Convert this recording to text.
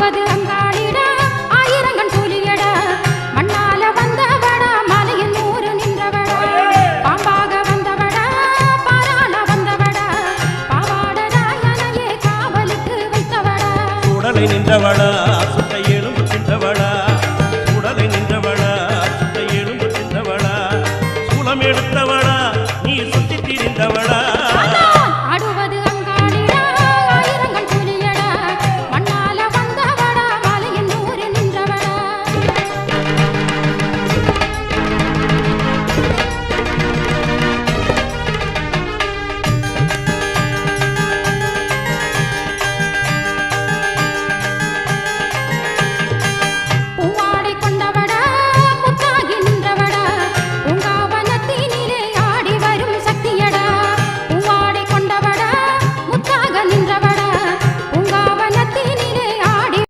ஆடுவது அங்காளிடா ஆயிரங்கண் சூலியடா மண்ணால வந்தவடா மலையில் நூறு நின்றவடா பாம்பாக வந்தவடா பாராள வந்தவடா பாவாடராயனையே காவலுக்கு வைத்தவடா சுடலை நின்றவடா சுட்டையே